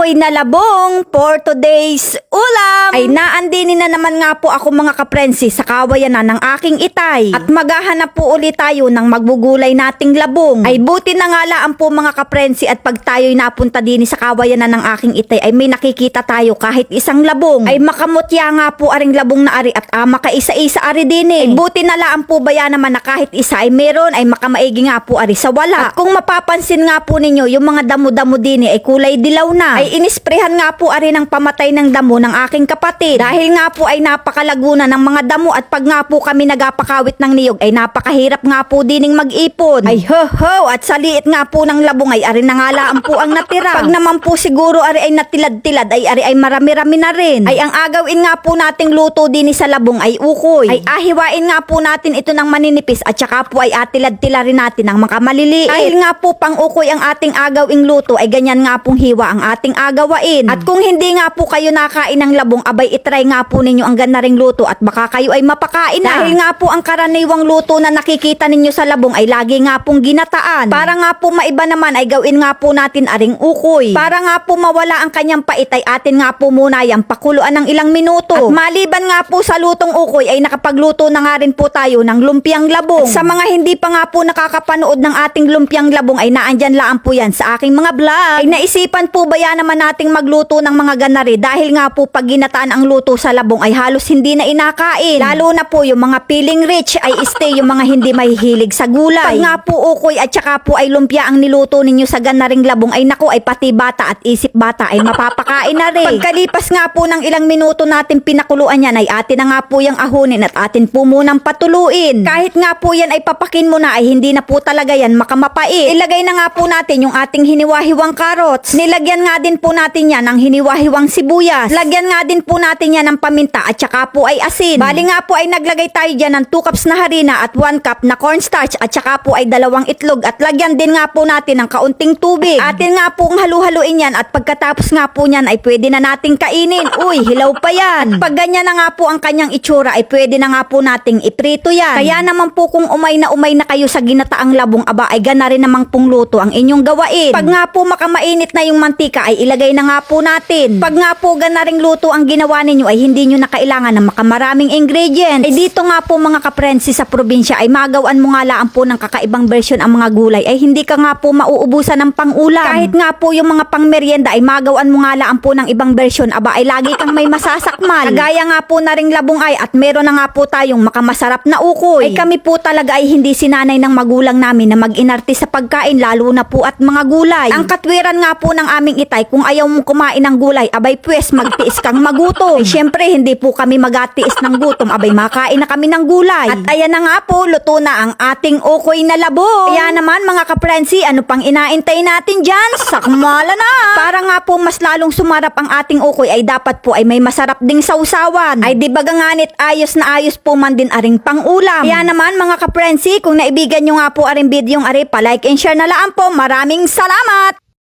ukoy na labong for today's ulam. Ay naandinin na naman nga po ako mga kaprensi sa kawayan na ng aking itay. At maghahanap po ulit tayo ng magbugulay nating labong. Ay buti na nga laan po mga kaprensi at pag tayo'y napunta din sa kawayan na ng aking itay ay may nakikita tayo kahit isang labong. Ay makamutya nga po aring labong na ari at makaisa-isa ari din eh. Ay buti na laan po baya naman na kahit isa ay meron ay makamaigi nga po ari sa wala. At kung mapapansin nga po ninyo yung mga damo-damo din ay kulay dilaw na. Ay inisprehan nga po ari ng pamatay ng damo ng aking kapatid. Dahil nga po ay napakalaguna ng mga damo at pag nga po kami nagapakawit ng niyog ay napakahirap nga po dining mag-ipon. Ay ho at sa liit nga po ng labong ay ari na nga laan po ang natira. Pag naman po siguro ari ay natilad-tilad ay ari ay marami-rami na rin. Ay ang agawin nga po nating luto din sa labong ay ukoy. Ay ahiwain nga po natin ito ng maninipis at saka po ay atilad-tila rin natin ng mga maliliit. Dahil nga po pang ukoy ang ating agawing luto ay ganyan nga pong hiwa ang ating agawain. At kung hindi nga po kayo nakain ng labong abay itry nga po ninyo ang ganaring luto at baka kayo ay mapakain na. Dahil nga po ang karaniwang luto na nakikita ninyo sa labong ay lagi nga pong ginataan. Para nga po maiba naman ay gawin nga po natin aring ukoy. Para nga po mawala ang kanyang pait ay atin nga po muna yung pakuluan ng ilang minuto. At maliban nga po sa lutong ukoy ay nakapagluto na nga rin po tayo ng lumpiang labong. At sa mga hindi pa nga po nakakapanood ng ating lumpiang labong ay naandyan laan po yan sa aking mga vlog. Ay naisipan po ba yan naman nating magluto ng mga ganari dahil nga po pag ginataan ang luto sa labong ay halos hindi na inakain. Lalo na po yung mga feeling rich ay stay yung mga hindi mahihilig sa gulay. Pag nga po ukoy at saka po ay lumpia ang niluto ninyo sa ganaring labong ay naku ay pati bata at isip bata ay mapapakain na rin. Pagkalipas nga po ng ilang minuto natin pinakuluan yan ay atin na nga po yung ahunin at atin po munang patuluin. Kahit nga po yan ay papakin mo na ay hindi na po talaga yan makamapait. Ilagay na nga po natin yung ating hiniwahiwang carrots. Nilagyan nga din po natin yan ng hiniwahiwang sibuyas. Lagyan nga din po natin yan ng paminta at saka po ay asin. Bali nga po ay naglagay tayo dyan ng 2 cups na harina at 1 cup na cornstarch at saka po ay 2 itlog at lagyan din nga po natin ng kaunting tubig. Atin nga pong halu-haluin yan at pagkatapos nga po yan ay pwede na nating kainin. Uy, hilaw pa yan. At pag ganyan na nga po ang kanyang itsura ay pwede na nga po nating iprito yan. Kaya naman po kung umay na kayo sa ginataang labong aba ay gana rin namang pong luto ang inyong gawain. Pag nga po makamainit na yung mantika ay ilagay na nga po natin. Pag nga po gana ring luto ang ginawa ninyo ay hindi nyo na kailangan ng makamaraming ingredients. Ay dito nga po mga kaprensi sa probinsya ay magawan mo nga laan po ng kakaibang version ang mga gulay ay hindi ka nga po mauubusan ng pangulam. Kahit nga po yung mga pangmeryenda ay magawan mo nga laan po ng ibang version aba ay lagi kang may masasakmal. Kagaya nga po na ring labong ay at meron na nga po tayong makamasarap na ukoy. Ay kami po talaga ay hindi sinanay ng magulang namin na mag-inarte sa pagkain lalo na po at mga gulay. Ang katwiran nga po ng aming itay kung ayaw mong kumain ng gulay abay pwes magtiis kang magutom. Ay syempre hindi po kami magatiis ng gutom abay makain na kami ng gulay. At ayan na nga po luto na ang ating ukoy na labong. Kaya naman mga kaprensi ano pang inaintay natin dyan? Sakmala na! Para nga po mas lalong sumarap ang ating ukoy ay dapat po ay may masarap ding sausawan. Ay di baga nganit ayos na ayos po man din aring pang-ulam. Kaya naman mga kaprensi kung naibigan nyo nga po aring videong ari pa like and share na laan po. Maraming salamat!